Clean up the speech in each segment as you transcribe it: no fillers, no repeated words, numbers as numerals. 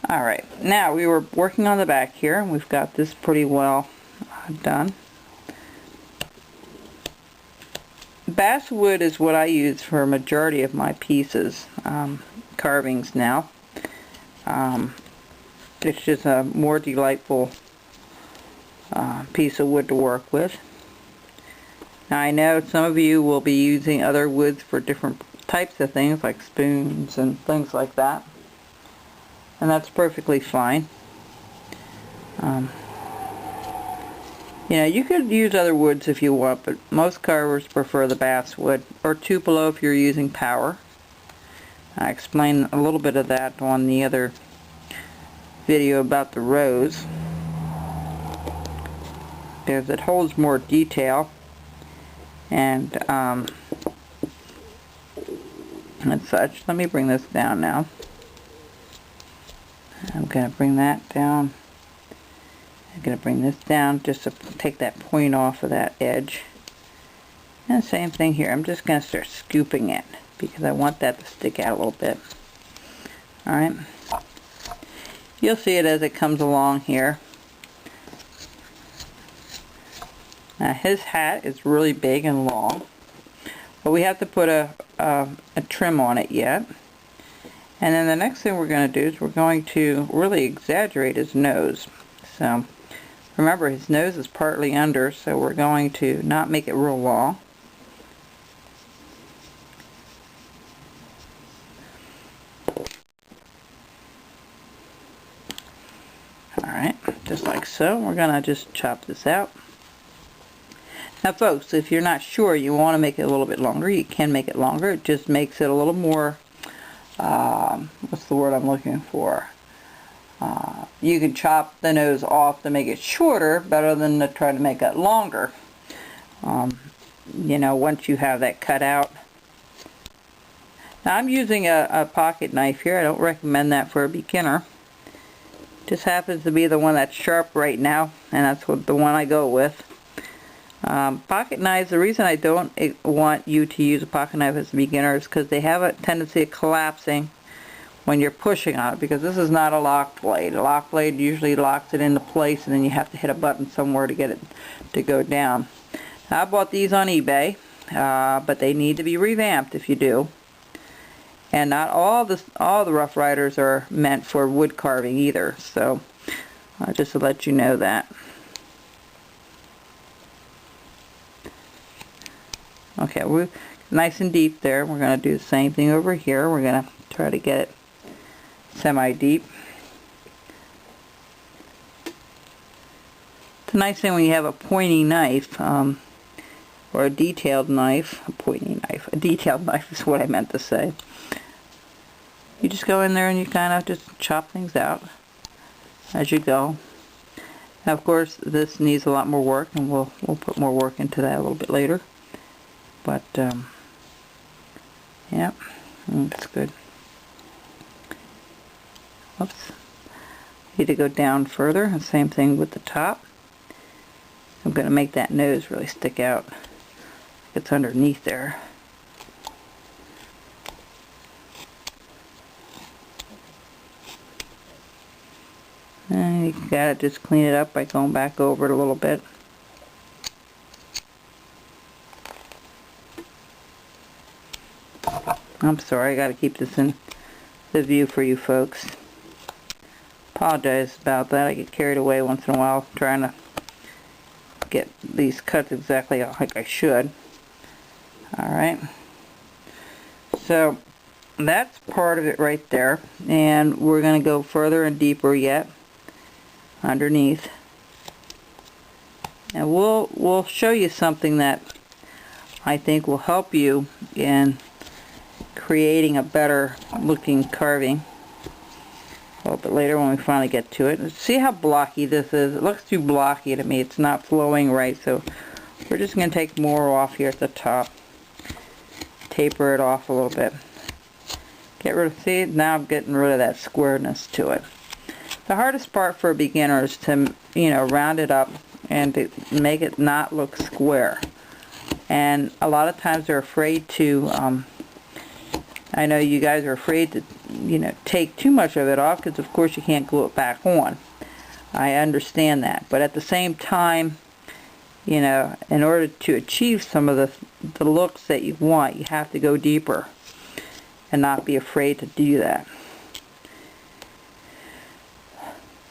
Alright, now we were working on the back here, and we've got this pretty well done. Basswood is what I use for a majority of my pieces, carvings now. It's just a more delightful piece of wood to work with. Now I know some of you will be using other woods for different types of things, like spoons and things like that, and that's perfectly fine. You know, you could use other woods if you want, but most carvers prefer the basswood, or tupelo if you're using power. I explained a little bit of that on the other video about the rose, because it holds more detail and such. Let me bring this down now. I'm going to bring that down. I'm going to bring this down just to take that point off of that edge. And same thing here. I'm just going to start scooping it because I want that to stick out a little bit. Alright. You'll see it as it comes along here. Now his hat is really big and long, but we have to put a trim on it yet. And then the next thing we're going to do is we're going to really exaggerate his nose. So remember, his nose is partly under, so we're going to not make it real long. Alright, just like so. We're going to just chop this out. Now folks, if you're not sure you want to make it a little bit longer, you can make it longer. It just makes it a little more, what's the word I'm looking for? You can chop the nose off to make it shorter, better than to try to make it longer. You know, once you have that cut out. Now I'm using a pocket knife here. I don't recommend that for a beginner. Just happens to be the one that's sharp right now, and that's what the one I go with. Pocket knives, the reason I don't want you to use a pocket knife as a beginner is because they have a tendency of collapsing when you're pushing on it, because this is not a lock blade. A lock blade usually locks it into place, and then you have to hit a button somewhere to get it to go down. Now, I bought these on eBay, but they need to be revamped if you do. And not all the Rough Riders are meant for wood carving either, so just to let you know that. Okay, we're nice and deep there. We're going to do the same thing over here. We're going to try to get it semi-deep. It's a nice thing when you have a pointy knife, or a detailed knife. A detailed knife is what I meant to say. You just go in there and you kind of just chop things out as you go. Now, of course, this needs a lot more work, and we'll put more work into that a little bit later. But, yeah, that's good. Oops. Need to go down further, and same thing with the top. I'm going to make that nose really stick out. It's underneath there. And you gotta just clean it up by going back over it a little bit. I'm sorry, I gotta keep this in the view for you folks. Apologize about that. I get carried away once in a while trying to get these cuts exactly like I should. Alright. So that's part of it right there. And we're going to go further and deeper yet underneath. And we'll show you something that I think will help you in creating a better looking carving a little bit later when we finally get to it. See how blocky this is? It looks too blocky to me. It's not flowing right, so we're just going to take more off here at the top. Taper it off a little bit. Get rid of, see, now I'm getting rid of that squareness to it. The hardest part for a beginner is to, you know, round it up and to make it not look square. And a lot of times they're afraid to, I know you guys are afraid to you know, take too much of it off, because of course you can't glue it back on. I understand that, but at the same time, you know, in order to achieve some of the looks that you want, you have to go deeper and not be afraid to do that.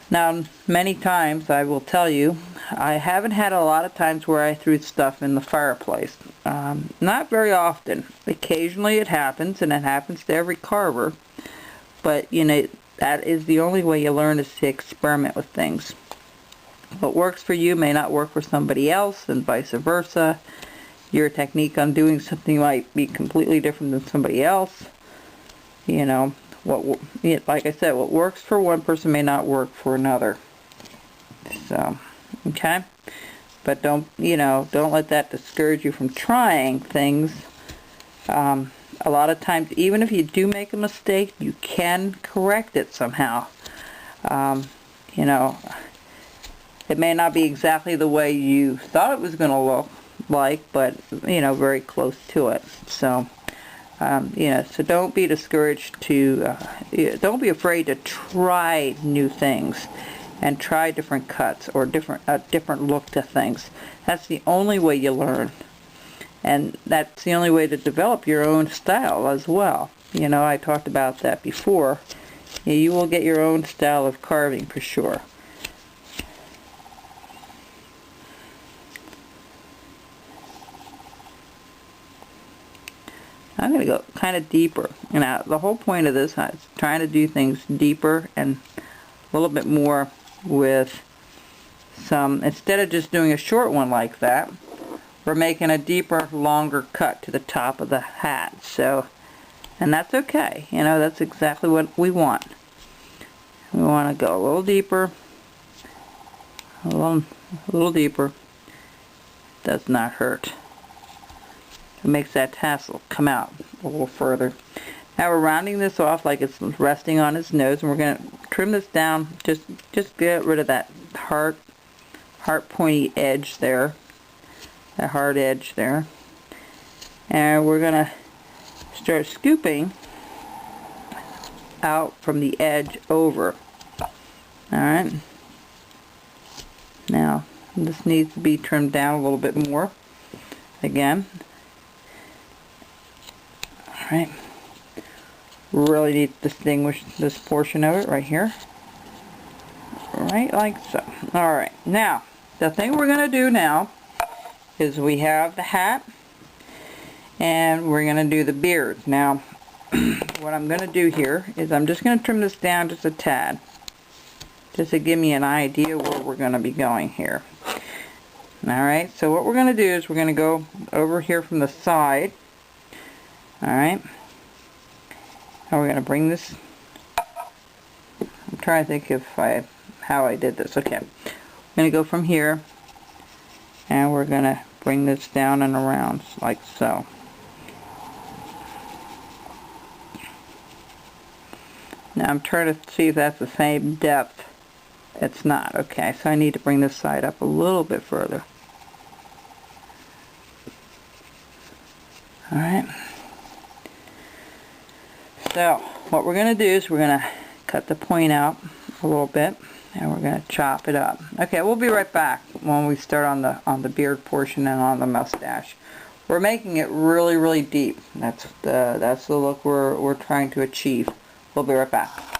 Now, many times, I will tell you, I haven't had a lot of times where I threw stuff in the fireplace. Not very often. Occasionally it happens, and it happens to every carver. But, you know, that is the only way you learn, is to experiment with things. What works for you may not work for somebody else, and vice versa. Your technique on doing something might be completely different than somebody else. You know, like I said, what works for one person may not work for another. So, okay? But don't let that discourage you from trying things. A lot of times, even if you do make a mistake, you can correct it somehow. You know, it may not be exactly the way you thought it was going to look like, but, you know, very close to it. So, you know, so don't be discouraged to, don't be afraid to try new things and try different cuts or a different look to things. That's the only way you learn. And that's the only way to develop your own style as well. You know, I talked about that before. You will get your own style of carving for sure. I'm going to go kind of deeper. Now, the whole point of this is trying to do things deeper and a little bit more with some, instead of just doing a short one like that, we're making a deeper, longer cut to the top of the hat. So, and that's okay. You know, that's exactly what we want. We want to go a little deeper, a little deeper. Does not hurt. It makes that tassel come out a little further. Now we're rounding this off like it's resting on his nose, and we're going to trim this down. Just get rid of that heart pointy edge there. That hard edge there. And we're going to start scooping out from the edge over. Alright. Now, this needs to be trimmed down a little bit more. Again. Alright. Really need to distinguish this portion of it right here. Right like so. Alright. Now, the thing we're going to do now is we have the hat and we're going to do the beard. Now, what I'm going to do here is I'm just going to trim this down just a tad, just to give me an idea where we're going to be going here. Alright, so what we're going to do is we're going to go over here from the side. Alright, and we're going to bring this, I'm trying to think if how I did this. Okay, I'm going to go from here and we're going to bring this down and around like so. Now I'm trying to see if that's the same depth. It's not. Okay, so I need to bring this side up a little bit further. Alright. So, what we're going to do is we're going to cut the point out a little bit, and we're going to chop it up. Okay, we'll be right back when we start on the beard portion and on the mustache. We're making it really, really deep. That's the look we're trying to achieve. We'll be right back.